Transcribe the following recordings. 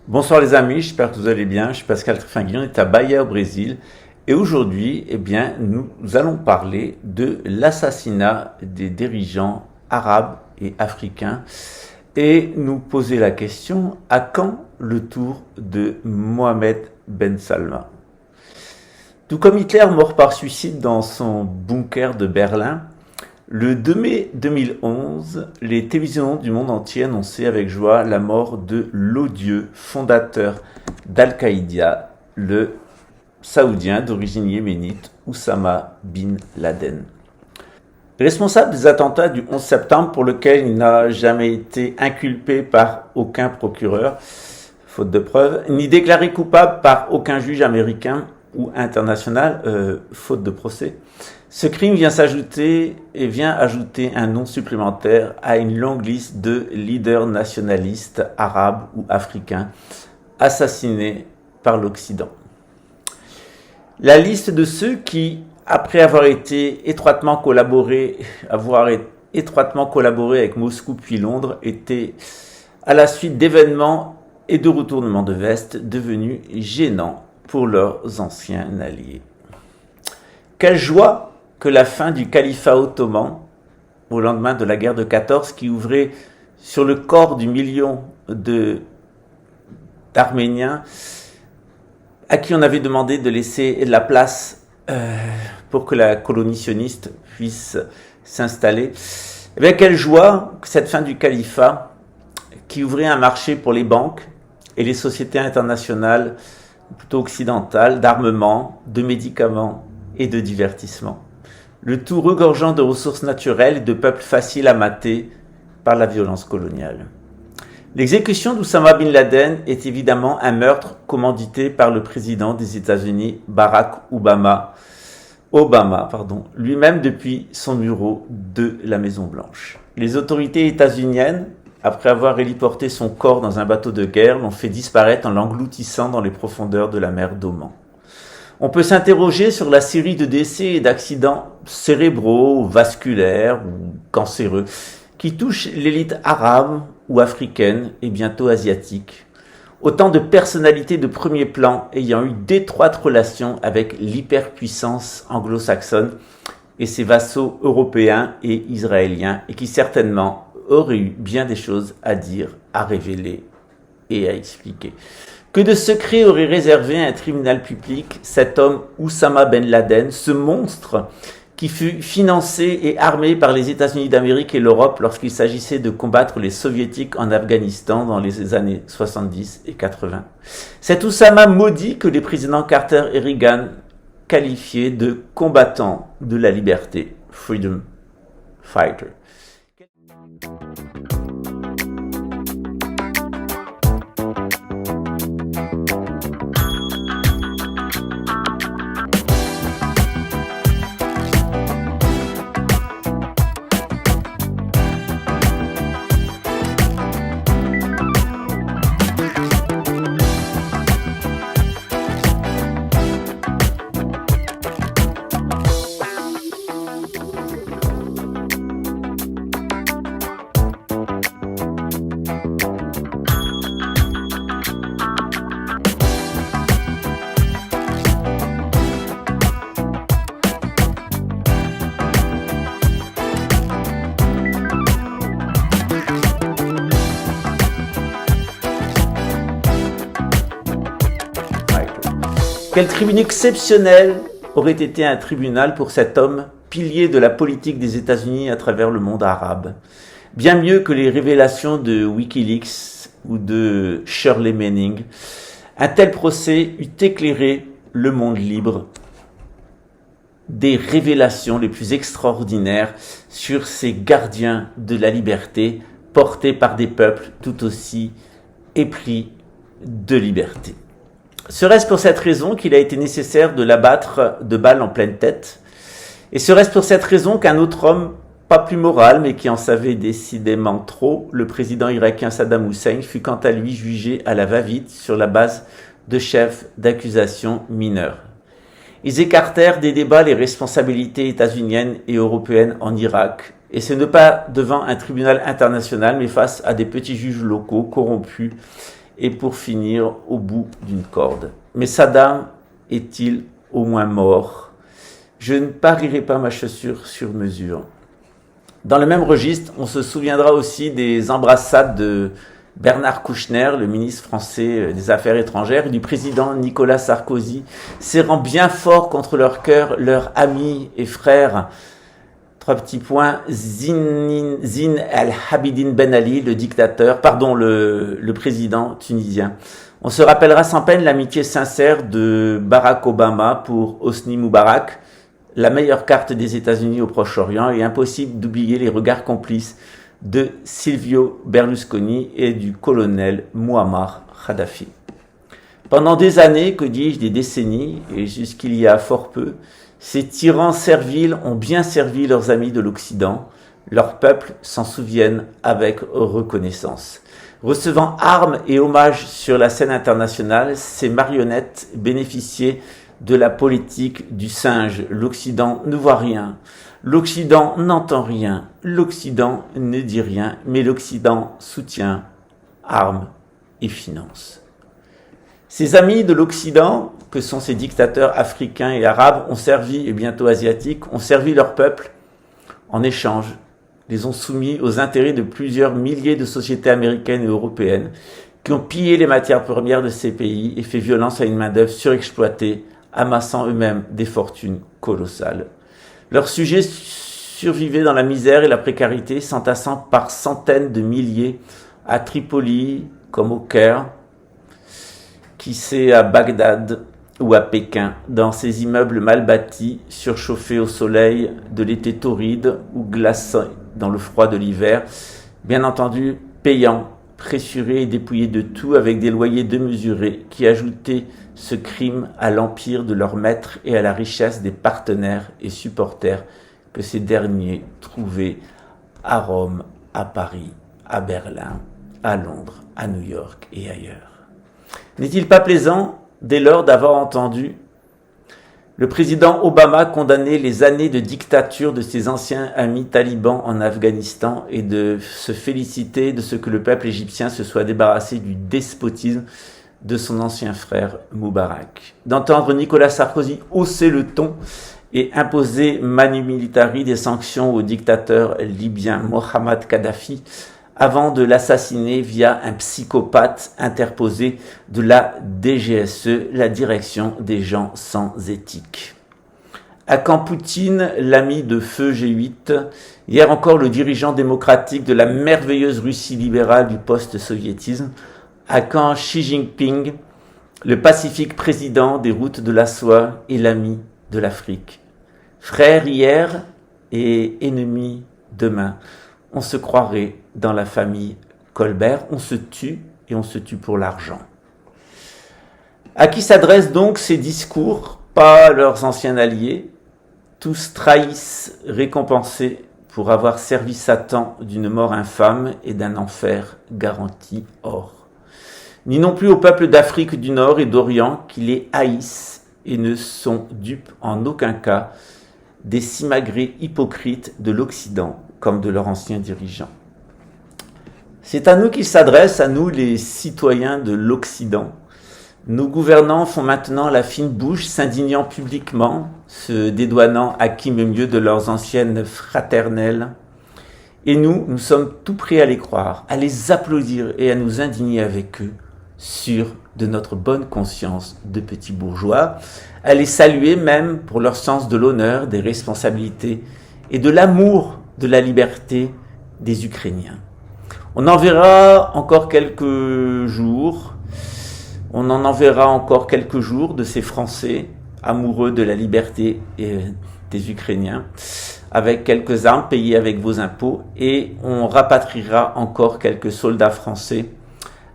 Bonsoir les amis, j'espère que vous allez bien. Je suis Pascal Tréfinguillon, on est à Bahia au Brésil. Et aujourd'hui, nous allons parler de l'assassinat des dirigeants arabes et africains et nous poser la question, à quand le tour de Mohamed Ben Salman? Tout comme Hitler mort par suicide dans son bunker de Berlin, le 2 mai 2011, les télévisions du monde entier annonçaient avec joie la mort de l'odieux fondateur d'Al-Qaïda, le saoudien d'origine yéménite Oussama Bin Laden. Responsable des attentats du 11 septembre pour lequel il n'a jamais été inculpé par aucun procureur, faute de preuves, ni déclaré coupable par aucun juge américain ou international, faute de procès. Ce crime vient ajouter un nom supplémentaire à une longue liste de leaders nationalistes arabes ou africains assassinés par l'Occident. La liste de ceux qui, après avoir étroitement collaboré avec Moscou puis Londres, étaient à la suite d'événements et de retournements de veste devenus gênants pour leurs anciens alliés. Quelle joie que la fin du califat ottoman, au lendemain de la guerre de 14, qui ouvrait sur le corps du million d'Arméniens, à qui on avait demandé de laisser la place pour que la colonie sioniste puisse s'installer. Eh bien, quelle joie que cette fin du califat, qui ouvrait un marché pour les banques et les sociétés internationales, plutôt occidentales, d'armement, de médicaments et de divertissement. Le tout regorgeant de ressources naturelles et de peuples faciles à mater par la violence coloniale. L'exécution d'Oussama Bin Laden est évidemment un meurtre commandité par le président des États-Unis, Barack Obama, lui-même depuis son bureau de la Maison-Blanche. Les autorités états-uniennes, après avoir héliporté son corps dans un bateau de guerre, l'ont fait disparaître en l'engloutissant dans les profondeurs de la mer d'Oman. On peut s'interroger sur la série de décès et d'accidents cérébraux, vasculaires ou cancéreux qui touchent l'élite arabe ou africaine et bientôt asiatique. Autant de personnalités de premier plan ayant eu d'étroites relations avec l'hyperpuissance anglo-saxonne et ses vassaux européens et israéliens et qui certainement auraient eu bien des choses à dire, à révéler et à expliquer. Que de secrets aurait réservé un tribunal public cet homme Oussama Ben Laden, ce monstre qui fut financé et armé par les États-Unis d'Amérique et l'Europe lorsqu'il s'agissait de combattre les soviétiques en Afghanistan dans les années 70 et 80. Cet Oussama maudit que les présidents Carter et Reagan qualifiaient de combattant de la liberté, freedom fighter. Quel tribunal exceptionnel aurait été un tribunal pour cet homme, pilier de la politique des États-Unis à travers le monde arabe. Bien mieux que les révélations de Wikileaks ou de Shirley Manning. Un tel procès eût éclairé le monde libre des révélations les plus extraordinaires sur ces gardiens de la liberté portés par des peuples tout aussi épris de liberté. Serait-ce pour cette raison qu'il a été nécessaire de l'abattre de balles en pleine tête? Et serait-ce pour cette raison qu'un autre homme, pas plus moral, mais qui en savait décidément trop, le président irakien Saddam Hussein, fut quant à lui jugé à la va-vite sur la base de chefs d'accusation mineurs? Ils écartèrent des débats les responsabilités états-uniennes et européennes en Irak, et ce n'est pas devant un tribunal international, mais face à des petits juges locaux corrompus et pour finir au bout d'une corde. Mais Saddam est-il au moins mort? Je ne parierai pas ma chaussure sur mesure. Dans le même registre, on se souviendra aussi des embrassades de Bernard Kouchner, le ministre français des Affaires étrangères, et du président Nicolas Sarkozy, serrant bien fort contre leur cœur leur ami et frère, trois petits points, Zine el-Abidine Ben Ali, le président tunisien. On se rappellera sans peine l'amitié sincère de Barack Obama pour Hosni Moubarak, la meilleure carte des États-Unis au Proche-Orient, et impossible d'oublier les regards complices de Silvio Berlusconi et du colonel Muammar Kadhafi. Pendant des années, que dis-je, des décennies, et jusqu'il y a fort peu, ces tyrans serviles ont bien servi leurs amis de l'Occident. Leurs peuples s'en souviennent avec reconnaissance. Recevant armes et hommages sur la scène internationale, ces marionnettes bénéficiaient de la politique du singe. L'Occident ne voit rien, l'Occident n'entend rien, l'Occident ne dit rien, mais l'Occident soutient, armes et finance. Ces amis de l'Occident, que sont ces dictateurs africains et arabes, ont servi, et bientôt asiatiques, ont servi leur peuple en échange, les ont soumis aux intérêts de plusieurs milliers de sociétés américaines et européennes qui ont pillé les matières premières de ces pays et fait violence à une main-d'œuvre surexploitée, amassant eux-mêmes des fortunes colossales. Leurs sujets survivaient dans la misère et la précarité, s'entassant par centaines de milliers à Tripoli comme au Caire, qui sait à Bagdad ou à Pékin, dans ces immeubles mal bâtis, surchauffés au soleil de l'été torride ou glacés dans le froid de l'hiver, bien entendu payants, pressurés et dépouillés de tout avec des loyers démesurés qui ajoutaient ce crime à l'empire de leurs maîtres et à la richesse des partenaires et supporters que ces derniers trouvaient à Rome, à Paris, à Berlin, à Londres, à New York et ailleurs. N'est-il pas plaisant, dès lors, d'avoir entendu le président Obama condamner les années de dictature de ses anciens amis talibans en Afghanistan et de se féliciter de ce que le peuple égyptien se soit débarrassé du despotisme de son ancien frère Moubarak? D'entendre Nicolas Sarkozy hausser le ton et imposer manu militari des sanctions au dictateur libyen Mohamed Kadhafi avant de l'assassiner via un psychopathe interposé de la DGSE, la direction des gens sans éthique. À quand Poutine, l'ami de feu G8, hier encore le dirigeant démocratique de la merveilleuse Russie libérale du post-soviétisme, à quand Xi Jinping, le pacifique président des routes de la soie et l'ami de l'Afrique. Frère hier et ennemi demain. On se croirait dans la famille Colbert, on se tue et on se tue pour l'argent. À qui s'adressent donc ces discours? Pas leurs anciens alliés. Tous trahissent, récompensés pour avoir servi Satan d'une mort infâme et d'un enfer garanti or. Ni non plus au peuple d'Afrique du Nord et d'Orient qui les haïssent et ne sont dupes en aucun cas des simagrées hypocrites de l'Occident comme de leurs anciens dirigeants. C'est à nous qu'ils s'adressent, à nous les citoyens de l'Occident. Nos gouvernants font maintenant la fine bouche, s'indignant publiquement, se dédouanant à qui mieux de leurs anciennes fraternelles. Et nous sommes tout prêts à les croire, à les applaudir et à nous indigner avec eux, sûrs de notre bonne conscience de petits bourgeois, à les saluer même pour leur sens de l'honneur, des responsabilités et de l'amour de la liberté des Ukrainiens. On en verra encore quelques jours, on en enverra encore quelques jours de ces Français amoureux de la liberté des Ukrainiens, avec quelques armes payées avec vos impôts, et on rapatriera encore quelques soldats français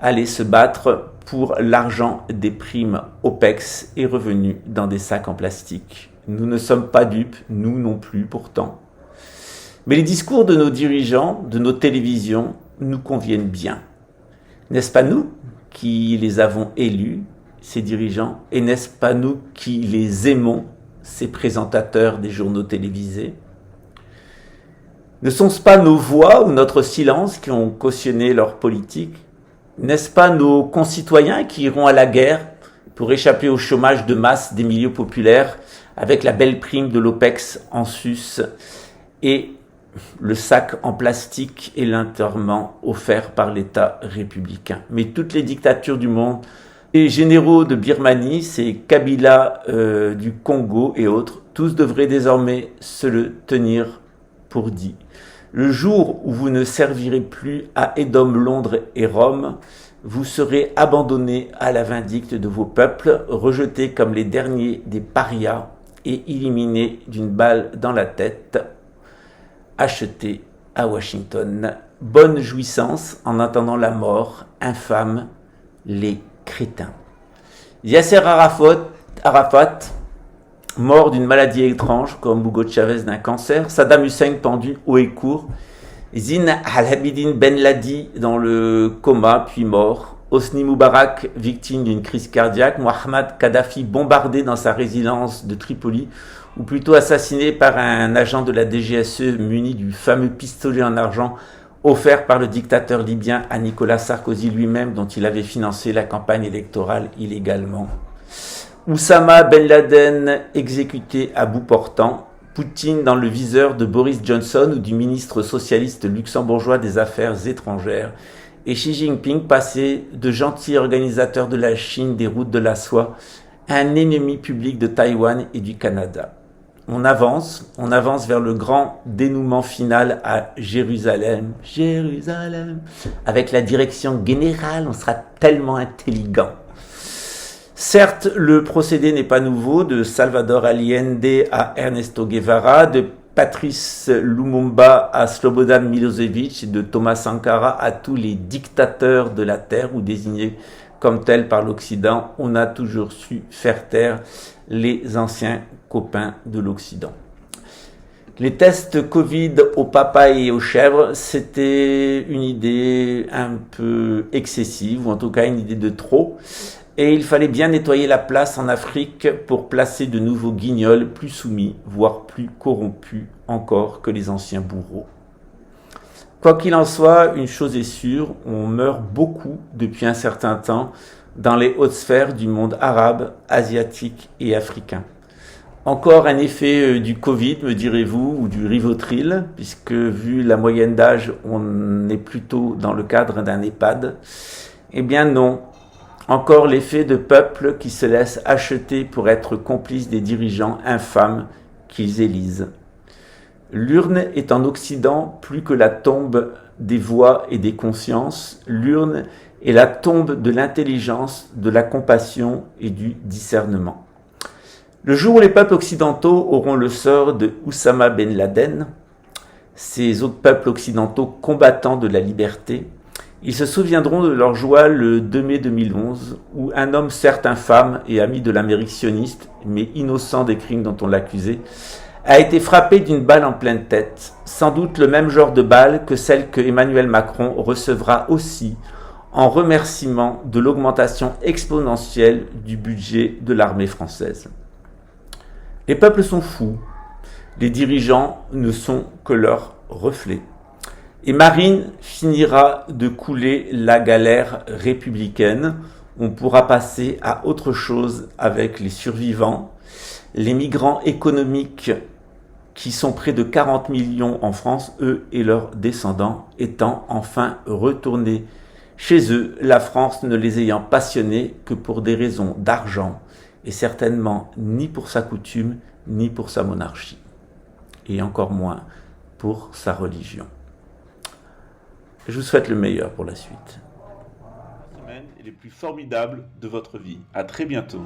aller se battre pour l'argent des primes OPEX et revenus dans des sacs en plastique. Nous ne sommes pas dupes, nous non plus pourtant. Mais les discours de nos dirigeants, de nos télévisions, nous conviennent bien. N'est-ce pas nous qui les avons élus, ces dirigeants, et n'est-ce pas nous qui les aimons, ces présentateurs des journaux télévisés? Ne sont-ce pas nos voix ou notre silence qui ont cautionné leur politique? N'est-ce pas nos concitoyens qui iront à la guerre pour échapper au chômage de masse des milieux populaires avec la belle prime de l'OPEX en sus et le sac en plastique et l'enterrement offert par l'État républicain? Mais toutes les dictatures du monde, les généraux de Birmanie, c'est Kabila du Congo et autres, tous devraient désormais se le tenir pour dit. Le jour où vous ne servirez plus à Édom, Londres et Rome, vous serez abandonnés à la vindicte de vos peuples, rejetés comme les derniers des parias et éliminés d'une balle dans la tête, achetés à Washington. Bonne jouissance en attendant la mort, infâme, les crétins. Yasser Arafat, mort d'une maladie étrange comme Hugo Chavez d'un cancer, Saddam Hussein pendu haut et court, Zine al-Abidine Ben Ladi dans le coma puis mort, Hosni Moubarak victime d'une crise cardiaque, Mohamed Kadhafi bombardé dans sa résidence de Tripoli, ou plutôt assassiné par un agent de la DGSE muni du fameux pistolet en argent offert par le dictateur libyen à Nicolas Sarkozy lui-même, dont il avait financé la campagne électorale illégalement. Oussama Ben Laden exécuté à bout portant, Poutine dans le viseur de Boris Johnson ou du ministre socialiste luxembourgeois des Affaires étrangères, et Xi Jinping passé de gentil organisateur de la Chine des routes de la soie à un ennemi public de Taïwan et du Canada. On avance vers le grand dénouement final à Jérusalem, avec la direction générale, on sera tellement intelligent. Certes, le procédé n'est pas nouveau, de Salvador Allende à Ernesto Guevara, de Patrice Lumumba à Slobodan Milosevic, de Thomas Sankara à tous les dictateurs de la terre ou désignés comme tels par l'Occident, on a toujours su faire taire les anciens copains de l'Occident. Les tests Covid aux papas et aux chèvres, c'était une idée un peu excessive, ou en tout cas une idée de trop. Et il fallait bien nettoyer la place en Afrique pour placer de nouveaux guignols plus soumis, voire plus corrompus encore que les anciens bourreaux. Quoi qu'il en soit, une chose est sûre, on meurt beaucoup depuis un certain temps dans les hautes sphères du monde arabe, asiatique et africain. Encore un effet du Covid, me direz-vous, ou du Rivotril, puisque vu la moyenne d'âge, on est plutôt dans le cadre d'un EHPAD. Eh bien non. Encore l'effet de peuples qui se laissent acheter pour être complices des dirigeants infâmes qu'ils élisent. L'urne est en Occident plus que la tombe des voix et des consciences. L'urne est la tombe de l'intelligence, de la compassion et du discernement. Le jour où les peuples occidentaux auront le sort de Oussama Ben Laden, ces autres peuples occidentaux combattants de la liberté, ils se souviendront de leur joie le 2 mai 2011, où un homme certes infâme et ami de l'Amérique sioniste, mais innocent des crimes dont on l'accusait, a été frappé d'une balle en pleine tête, sans doute le même genre de balle que celle que Emmanuel Macron recevra aussi en remerciement de l'augmentation exponentielle du budget de l'armée française. Les peuples sont fous, les dirigeants ne sont que leurs reflets. Et Marine finira de couler la galère républicaine. On pourra passer à autre chose avec les survivants, les migrants économiques qui sont près de 40 millions en France, eux et leurs descendants, étant enfin retournés chez eux, la France ne les ayant passionnés que pour des raisons d'argent, et certainement ni pour sa coutume, ni pour sa monarchie, et encore moins pour sa religion. Je vous souhaite le meilleur pour la suite. Semaine et les plus formidables de votre vie. À très bientôt.